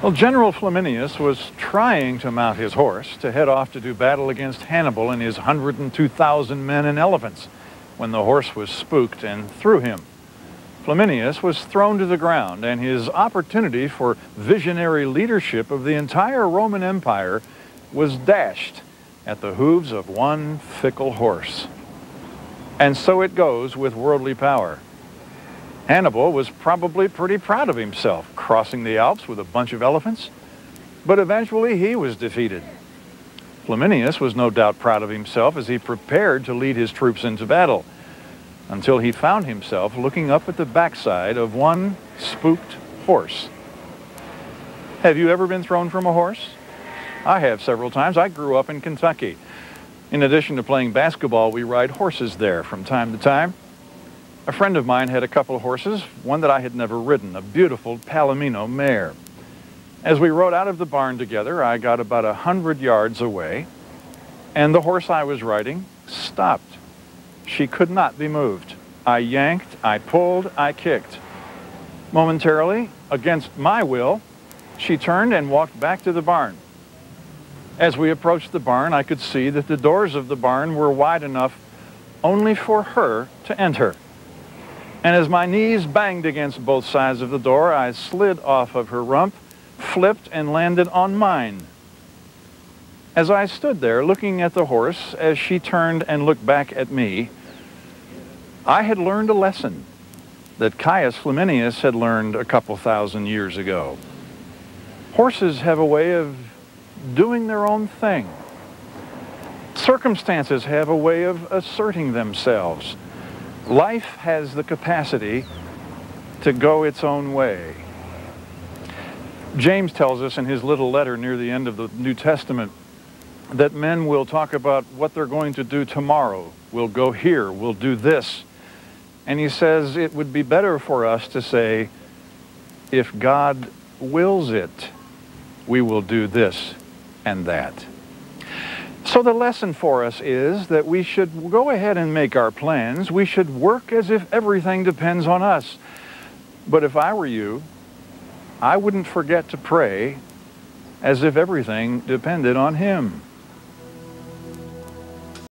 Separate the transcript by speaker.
Speaker 1: Well, General Flaminius was trying to mount his horse to head off to do battle against Hannibal and his 102,000 men and elephants when the horse was spooked and threw him. Flaminius was thrown to the ground, and his opportunity for visionary leadership of the entire Roman Empire was dashed at the hooves of one fickle horse. And so it goes with worldly power. Hannibal was probably pretty proud of himself, crossing the Alps with a bunch of elephants, but eventually he was defeated. Flaminius was no doubt proud of himself as he prepared to lead his troops into battle, until he found himself looking up at the backside of one spooked horse. Have you ever been thrown from a horse? I have several times. I grew up in Kentucky. In addition to playing basketball, we ride horses there from time to time. A friend of mine had a couple of horses, one that I had never ridden, a beautiful Palomino mare. As we rode out of the barn together, I got about 100 yards away, and the horse I was riding stopped. She could not be moved. I yanked, I pulled, I kicked. Momentarily, against my will, she turned and walked back to the barn. As we approached the barn, I could see that the doors of the barn were wide enough only for her to enter. And as my knees banged against both sides of the door, I slid off of her rump, flipped, and landed on mine. As I stood there looking at the horse as she turned and looked back at me, I had learned a lesson that Caius Flaminius had learned a couple thousand years ago. Horses have a way of doing their own thing. Circumstances have a way of asserting themselves. Life has the capacity to go its own way. James tells us in his little letter near the end of the New Testament that men will talk about what they're going to do tomorrow. We'll go here, we'll do this. And he says it would be better for us to say, if God wills it, we will do this and that. So the lesson for us is that we should go ahead and make our plans. We should work as if everything depends on us. But if I were you, I wouldn't forget to pray as if everything depended on Him.